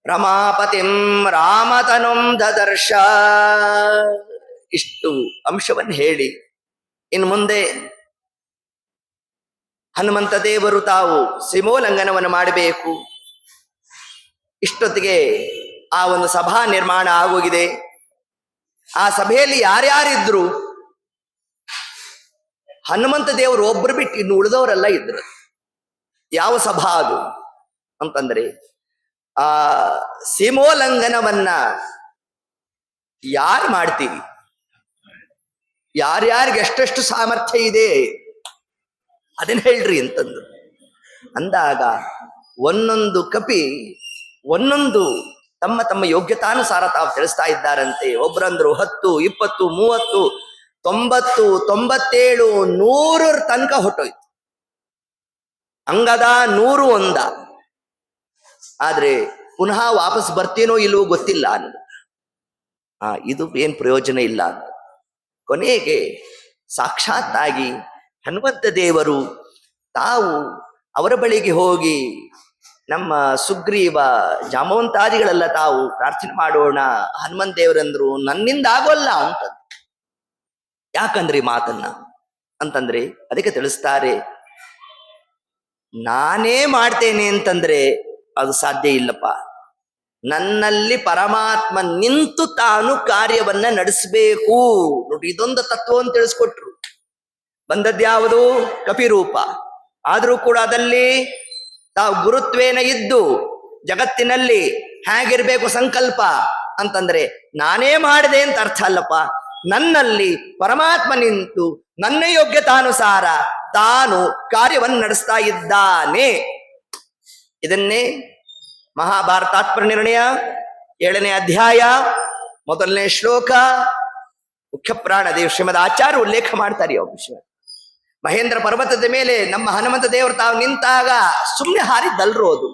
A: ರಮಾಪತಿಂ ರಾಮತನುಂ ದದರ್ಶ ಇಷ್ಟು ಅಂಶವನ್ನು ಹೇಳಿ ಇನ್ನು ಮುಂದೆ ಹನುಮಂತ ದೇವರು ತಾವು ಸಿಮೋಲ್ಲಂಘನವನ್ನು ಮಾಡಬೇಕು. ಇಷ್ಟೊತ್ತಿಗೆ ಆ ಒಂದು ಸಭಾ ನಿರ್ಮಾಣ ಆಗೋಗಿದೆ. ಆ ಸಭೆಯಲ್ಲಿ ಯಾರ್ಯಾರಿದ್ರು ಹನುಮಂತ ದೇವರು ಒಬ್ಬರು ಬಿಟ್ಟು ಇನ್ನು ಉಳಿದವರೆಲ್ಲ ಇದ್ರು. ಯಾವ ಸಭಾ ಅದು ಅಂತಂದ್ರೆ ಆ ಸೀಮೋಲ್ಲಂಘನವನ್ನ ಯಾರು ಮಾಡ್ತೀವಿ, ಯಾರ್ಯಾರಿಗೆ ಎಷ್ಟೆಷ್ಟು ಸಾಮರ್ಥ್ಯ ಇದೆ ಅದನ್ನ ಹೇಳ್ರಿ ಅಂತಂದು ಅಂದಾಗ ಒಂದೊಂದು ಕಪಿ ಒಂದೊಂದು ತಮ್ಮ ತಮ್ಮ ಯೋಗ್ಯತಾನುಸಾರ ತಾವು ತಿಳಿಸ್ತಾ ಇದ್ದಾರಂತೆ. ಒಬ್ರಂದ್ರು 10, 20, 30, 90, 97, 100 ತನಕ ಹೊಟ್ಟೋಯ್ತು. ಅಂಗದ 100 ಒಂದ. ಆದ್ರೆ ಪುನಃ ವಾಪಸ್ ಬರ್ತೀನೋ ಇಲ್ಲವೋ ಗೊತ್ತಿಲ್ಲ ಅನ್ನೋದು. ಇದು ಏನ್ ಪ್ರಯೋಜನ ಇಲ್ಲ ಅಂತ ಕೊನೆಗೆ ಸಾಕ್ಷಾತ್ತಾಗಿ ಹನುಮಂತ ದೇವರು ತಾವು ಅವರ ಬಳಿಗೆ ಹೋಗಿ ನಮ್ಮ ಸುಗ್ರೀವ ಜಾಮವಂತಾದಿಗಳೆಲ್ಲ ತಾವು ಪ್ರಾರ್ಥನೆ ಮಾಡೋಣ. ಹನುಮಂತ ದೇವರಂದ್ರು ನನ್ನಿಂದ ಆಗೋಲ್ಲ ಅಂತ. ಯಾಕಂದ್ರೆ ಈ ಮಾತನ್ನ ಅಂತಂದ್ರೆ ಅದಕ್ಕೆ ತಿಳಿಸ್ತಾರೆ, ನಾನೇ ಮಾಡ್ತೇನೆ ಅಂತಂದ್ರೆ ಅದು ಸಾಧ್ಯ ಇಲ್ಲಪ್ಪ. ನನ್ನಲ್ಲಿ ಪರಮಾತ್ಮ ನಿಂತು ತಾನು ಕಾರ್ಯವನ್ನ ನಡೆಸಬೇಕು. ನೋಡಿ, ಇದೊಂದು ತತ್ವವನ್ನು ತಿಳಿಸ್ಕೊಟ್ರು. ಬಂದದ್ಯಾವುದು? ಕಪಿರೂಪ. ಆದ್ರೂ ಕೂಡ ಅದಲ್ಲಿ ತಾವು ಗುರುತ್ವೇನ ಇದ್ದು ಜಗತ್ತಿನಲ್ಲಿ ಹೇಗಿರ್ಬೇಕು ಸಂಕಲ್ಪ ಅಂತಂದ್ರೆ ನಾನೇ ಮಾಡಿದೆ ಅಂತ ಅರ್ಥ ಅಲ್ಲಪ್ಪ. ನನ್ನಲ್ಲಿ ಪರಮಾತ್ಮ ನಿಂತು ನನ್ನ ಯೋಗ್ಯತಾನುಸಾರ ತಾನು ಕಾರ್ಯವನ್ನು ನಡೆಸ್ತಾ ಇದ್ದಾನೆ. ಇದನ್ನೇ ಮಹಾಭಾರತಾತ್ಮ ನಿರ್ಣಯ 7ನೇ ಅಧ್ಯಾಯ 1ನೇ ಶ್ಲೋಕ ಮುಖ್ಯ ಪ್ರಾಣದೇವ್ ಶ್ರೀಮದ್ ಆಚಾರ್ಯ ಉಲ್ಲೇಖ ಮಾಡ್ತಾರೆ. ಅವು ವಿಷಯ ಮಹೇಂದ್ರ ಪರ್ವತದ ಮೇಲೆ ನಮ್ಮ ಹನುಮಂತ ದೇವರು ತಾವು ನಿಂತಾಗ ಸುಮ್ಮನೆ ಹಾರಿದ್ದಲ್ರು. ಅದು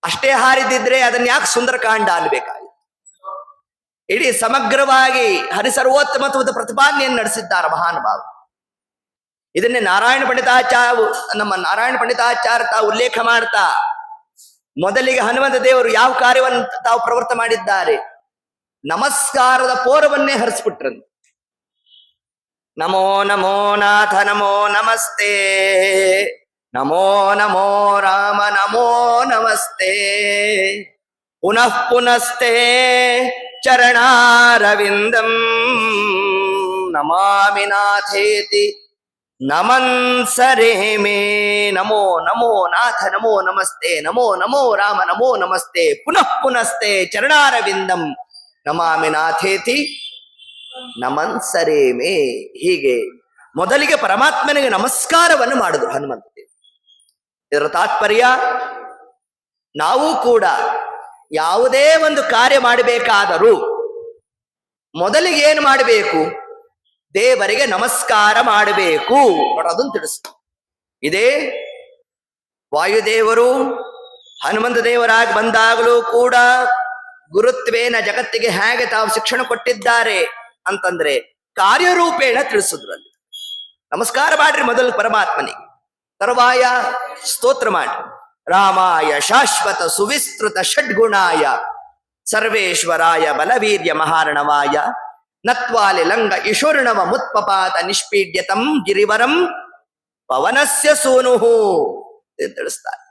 A: ಅಷ್ಟೇ ಹಾರಿದಿದ್ರೆ ಅದನ್ನ ಯಾಕೆ ಸುಂದರಕಾಂಡ ಅನ್ಬೇಕಾಗಿತ್ತು. ಇಡೀ ಸಮಗ್ರವಾಗಿ ಹರಿಸರ್ವೋತ್ತಮತ್ವದ ಪ್ರತಿಪಾದನೆಯನ್ನು ನಡೆಸಿದ್ದಾರೆ ಮಹಾನುಭಾವ. ಇದನ್ನೇ ನಮ್ಮ ನಾರಾಯಣ ಪಂಡಿತಾಚಾರ್ಯ ತಾವು ಉಲ್ಲೇಖ ಮಾಡ್ತಾ ಮೊದಲಿಗೆ ಹನುಮಂತ ದೇವರು ಯಾವ ಕಾರ್ಯವನ್ನು ತಾವು ಪ್ರವೃತ್ತ ಮಾಡಿದ್ದಾರೆ, ನಮಸ್ಕಾರದ ಪೋರವನ್ನೇ ಹರಿಸ್ಬಿಟ್ರಂತೆ. ನಮೋ ನಮೋ ನಾಥ ನಮೋ ನಮಸ್ತೆ, ನಮೋ ನಮೋ ರಾಮ ನಮೋ ನಮಸ್ತೆ, ಪುನಃ ಪುನಸ್ತೆ ಚರಣಾರವಿಂದಂ ನಮಾಮಿ ನಾಥೇತಿ ನಮನ್ಸರೆ ಮೇ. ನಮೋ ನಮೋ ನಾಥ ನಮೋ ನಮಸ್ತೆ, ನಮೋ ನಮೋ ರಾಮ ನಮೋ ನಮಸ್ತೆ, ಪುನಃ ಪುನಸ್ತೆ ಚರಣಾರವಿಂದಂ ನಮಾಮಿ ನಾಥೇತಿ ನಮನ್ಸರೆ ಮೇ. ಹೀಗೆ ಮೊದಲಿಗೆ ಪರಮಾತ್ಮನಿಗೆ ನಮಸ್ಕಾರವನ್ನು ಮಾಡಿದ್ರು ಹನುಮಂತ ದೇವರು. ಇದರ ತಾತ್ಪರ್ಯ, ನಾವು ಕೂಡ ಯಾವುದೇ ಒಂದು ಕಾರ್ಯ ಮಾಡಬೇಕಾದರೂ ಮೊದಲಿಗೆ ಏನು ಮಾಡಬೇಕು? ದೇವರಿಗೆ ನಮಸ್ಕಾರ ಮಾಡಬೇಕು. ಅದನ್ನು ತಿಳಿಸ್ತು. ಇದೇ ವಾಯುದೇವರು ಹನುಮಂತ ದೇವರಾಗಿ ಬಂದಾಗಲೂ ಕೂಡ ಗುರುತ್ವೇನ ಜಗತ್ತಿಗೆ ಹೇಗೆ ತಾವು ಶಿಕ್ಷಣ ಕೊಟ್ಟಿದ್ದಾರೆ ಅಂತಂದ್ರೆ ಕಾರ್ಯರೂಪೇಣ ತಿಳಿಸಿದ್ರಲ್ಲಿ. ನಮಸ್ಕಾರ ಮಾಡ್ರಿ ಮೊದಲು ಪರಮಾತ್ಮನಿಗೆ, ತರುವಾಯ ಸ್ತೋತ್ರ ಮಾಡ್ರಿ. ರಾಮಾಯ ಶಾಶ್ವತ ಸುವಿಸ್ತೃತ ಷಡ್ಗುಣಾಯ ಸರ್ವೇಶ್ವರಾಯ ಬಲವೀರ್ಯ ಮಹಾರಣವಾಯ ನತ್ವಾಲಿ ಲಂಗ ಇಶೂರ್ಣವ ಮುತ್ಪಪಾತ ನಿಷ್ಪೀಡ್ಯತಂ ಗಿರಿವರಂ ಪವನಸ್ಯ ಸೂನುಹು ತಿಳಿಸ್ತಾರೆ.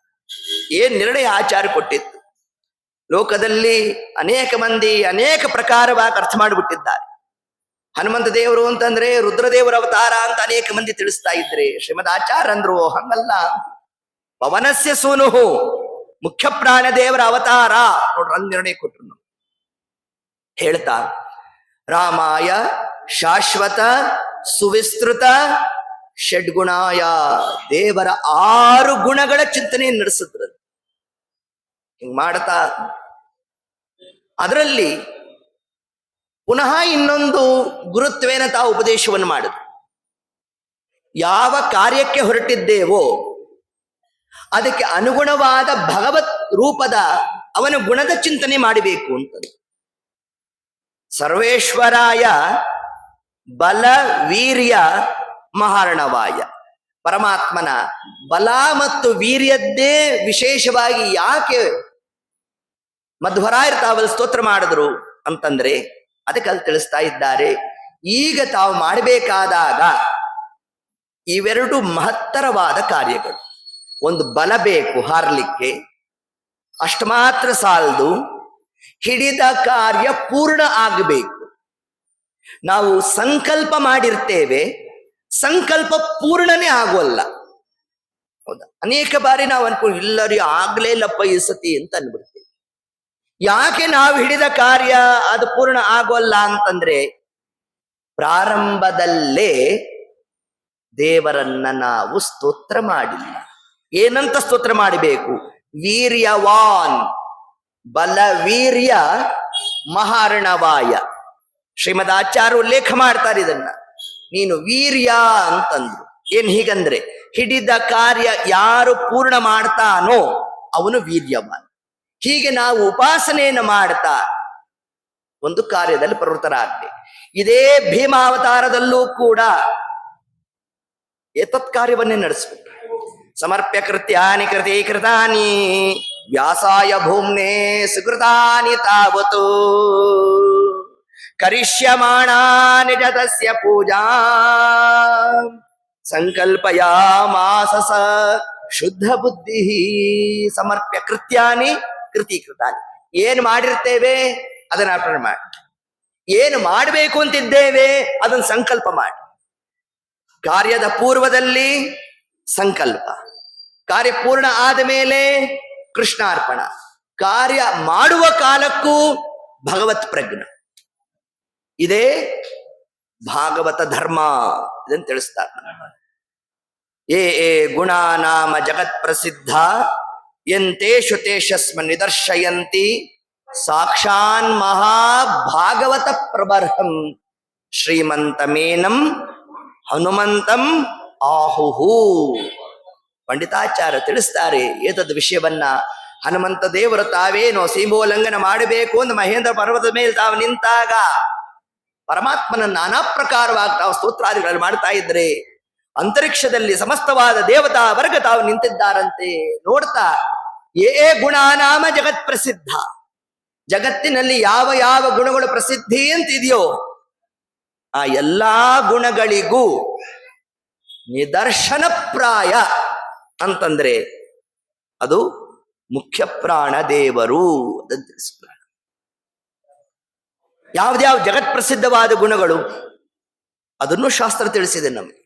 A: ಏನ್ ನಿರ್ಣಯ ಆಚಾರ್ಯ ಕೊಟ್ಟಿತ್ತು. ಲೋಕದಲ್ಲಿ ಅನೇಕ ಮಂದಿ ಅನೇಕ ಪ್ರಕಾರವಾಗಿ ಅರ್ಥ ಮಾಡಿಬಿಟ್ಟಿದ್ದಾರೆ. ಹನುಮಂತ ದೇವರು ಅಂತಂದ್ರೆ ರುದ್ರದೇವರ ಅವತಾರ ಅಂತ ಅನೇಕ ಮಂದಿ ತಿಳಿಸ್ತಾ ಇದ್ರೆ, ಶ್ರೀಮದ್ ಆಚಾರ್ಯ ಅಂದ್ರು ಹಂಗಲ್ಲ, ಪವನಸ್ಯ ಸೂನುಹು ಮುಖ್ಯ ಪ್ರಾಣ ದೇವರ ಅವತಾರ ನೋಡ್ರ ಅಂದ್ ನಿರ್ಣಯ ಕೊಟ್ರು. ನಾವು ಹೇಳ್ತಾ ರಾಮಾಯ ಶಾಶ್ವತ ಸುವಿಸ್ತೃತ ಷಡ್ಗುಣಾಯ ದೇವರ 6 ಗುಣಗಳ ಚಿಂತನೆಯನ್ನು ನಡೆಸಿದ್ರು. ಹಿಂಗ್ ಮಾಡ್ತಾ ಅದರಲ್ಲಿ ಪುನಃ ಇನ್ನೊಂದು ಗುರುತ್ವೇನ ತಾವು ಉಪದೇಶವನ್ನು ಮಾಡಿದ್ರು. ಯಾವ ಕಾರ್ಯಕ್ಕೆ ಹೊರಟಿದ್ದೇವೋ ಅದಕ್ಕೆ ಅನುಗುಣವಾದ ಭಗವತ್ ರೂಪದ ಅವನ ಗುಣದ ಚಿಂತನೆ ಮಾಡಬೇಕು ಅಂತ. ಸರ್ವೇಶ್ವರಾಯ ಬಲ ವೀರ್ಯ ಮಹಾರಣವಾಯ, ಪರಮಾತ್ಮನ ಬಲ ಮತ್ತು ವೀರ್ಯದ್ದೇ ವಿಶೇಷವಾಗಿ ಯಾಕೆ ಮಧ್ವರಾಯರು ತಾವಲ್ಲಿ ಸ್ತೋತ್ರ ಮಾಡಿದ್ರು ಅಂತಂದ್ರೆ ಅದಕ್ಕೆ ಅಲ್ಲಿ ತಿಳಿಸ್ತಾ ಇದ್ದಾರೆ. ಈಗ ತಾವು ಮಾಡಬೇಕಾದಾಗ ಇವೆರಡು ಮಹತ್ತರವಾದ ಕಾರ್ಯಗಳು. ಒಂದು ಬಲ ಬೇಕು ಹಾರಲಿಕ್ಕೆ, ಅಷ್ಟು ಮಾತ್ರ ಸಾಲದು, ಹಿಡಿದ ಕಾರ್ಯ ಪೂರ್ಣ ಆಗಬೇಕು. ನಾವು ಸಂಕಲ್ಪ ಮಾಡಿರ್ತೇವೆ, ಸಂಕಲ್ಪ ಪೂರ್ಣನೇ ಆಗೋಲ್ಲ. ಹೌದಾ? ಅನೇಕ ಬಾರಿ ನಾವು ಅನ್ಕೊಂಡು ಇಲ್ಲರಿ ಆಗ್ಲೇ ಇಲ್ಲಪ್ಪ ಈ ಸತಿ ಅಂತ ಅನ್ಬಿಡ್ತೀವಿ. ಯಾಕೆ ನಾವು ಹಿಡಿದ ಕಾರ್ಯ ಅದು ಪೂರ್ಣ ಆಗೋಲ್ಲ ಅಂತಂದ್ರೆ ಪ್ರಾರಂಭದಲ್ಲೇ ದೇವರನ್ನ ನಾವು ಸ್ತೋತ್ರ ಮಾಡಿಲ್ಲ. ಏನಂತ ಸ್ತೋತ್ರ ಮಾಡಬೇಕು? ವೀರ್ಯವಾನ್, ಬಲವೀರ್ಯ ಮಹಾರ್ಣವಾಯ. ಶ್ರೀಮದ್ ಆಚಾರ್ಯ ಉಲ್ಲೇಖ ಮಾಡ್ತಾರೆ ಇದನ್ನ. ನೀನು ವೀರ್ಯ ಅಂತಂದ್ರು. ಏನ್ ಹೀಗಂದ್ರೆ ಹಿಡಿದ ಕಾರ್ಯ ಯಾರು ಪೂರ್ಣ ಮಾಡ್ತಾನೋ ಅವನು ವೀರ್ಯವಾನ್. ಹೀಗೆ ನಾವು ಉಪಾಸನೆಯನ್ನು ಮಾಡ್ತಾ ಒಂದು ಕಾರ್ಯದಲ್ಲಿ ಪ್ರವೃತ್ತರಾಗ್ತೇವೆ. ಇದೇ ಭೀಮಾವತಾರದಲ್ಲೂ ಕೂಡ ಏತತ್ ಕಾರ್ಯವನ್ನೇ ನಡೆಸ್ಬಿಟ್ಟು ಸಮರ್ಪ್ಯ ಕೃತ್ಯಾನಿ ಕೃತಿ ಕೃತಾನಿ ವ್ಯಾಸಾಯ ಭೂಮ್ನೆ ಸುಕೃತಾನಿ ತಾವತು ಕರಿಷ್ಯಮಾಣಾನಿ ಜತಸ್ಯ ಪೂಜಾ ಸಂಕಲ್ಪಯಾಮಾಸ ಸ ಶುದ್ಧ ಬುದ್ಧಿ. ಸಮರ್ಪ್ಯ ಕೃತ್ಯಾನಿ ಕೃತಿ ಕೃತಾನಿ. ಏನು ಮಾಡಿರ್ತೇವೆ ಅದನ್ನ ಅರ್ಪಣೆ ಮಾಡಿ. ಏನು ಮಾಡಬೇಕು ಅಂತಿದ್ದೇವೆ ಅದನ್ನ ಸಂಕಲ್ಪ ಮಾಡಿ. ಕಾರ್ಯದ ಪೂರ್ವದಲ್ಲಿ ಸಂಕಲ್ಪ, ಕಾರ್ಯ ಪೂರ್ಣ ಆದ ಮೇಲೆ ಕೃಷ್ಣಾರ್ಪಣ, ಕಾರ್ಯ ಮಾಡುವ ಕಾಲಕ್ಕೂ ಭಗವತ್ ಪ್ರಜ್ಞ. ಇದೇ ಭಾಗವತ ಧರ್ಮ. ಇದನ್ನು ತಿಳಿಸ್ತಾರೆ. ಏ ಗುಣ ನಾಮ ಜಗತ್ ಪ್ರಸಿದ್ಧ ಎಂತೇಷು ತೇಷಸ್ಮ ನಿದರ್ಶಯಂತಿ ಸಾಕ್ಷಾನ್ ಮಹಾಭಾಗವತ ಪ್ರಬರ್ಹಂ ಶ್ರೀಮಂತಮೇನಂ ಹನುಮಂತಂ ಆಹುಹು. ಪಂಡಿತಾಚಾರ್ಯ ತಿಳಿಸ್ತಾರೆ ಏತದ್ ವಿಷಯವನ್ನ. ಹನುಮಂತ ದೇವರು ತಾವೇನೋ ಸೀಮೋಲ್ಲಂಘನ ಮಾಡಬೇಕು ಅಂತ ಮಹೇಂದ್ರ ಪರ್ವತದ ಮೇಲೆ ತಾವು ನಿಂತಾಗ ಪರಮಾತ್ಮನ ನಾನಾ ಪ್ರಕಾರವಾಗಿ ತಾವು ಸ್ತೋತ್ರಾದಿಗಳನ್ನು ಮಾಡ್ತಾ ಇದ್ರೆ ಅಂತರಿಕ್ಷದಲ್ಲಿ ಸಮಸ್ತವಾದ ದೇವತಾ ವರ್ಗ ತಾವು ನಿಂತಿದ್ದಾರಂತೆ. ನೋಡ್ತಾ ಏ ಗುಣನಾಮ ಜಗತ್ ಪ್ರಸಿದ್ಧ. ಜಗತ್ತಿನಲ್ಲಿ ಯಾವ ಯಾವ ಗುಣಗಳು ಪ್ರಸಿದ್ಧಿ ಅಂತಿದೆಯೋ ಆ ಎಲ್ಲಾ ಗುಣಗಳಿಗೂ ನಿದರ್ಶನ ಪ್ರಾಯ ಅಂತಂದ್ರೆ ಅದು ಮುಖ್ಯ ಪ್ರಾಣ ದೇವರು ಅಂತ ತಿಳಿಸ್ತಾರೆ. ಯಾವ್ದ್ಯಾವ ಜಗತ್ ಪ್ರಸಿದ್ಧವಾದ ಗುಣಗಳು ಅದನ್ನು ಶಾಸ್ತ್ರ ತಿಳಿಸಿದೆ ನಮಗೆ.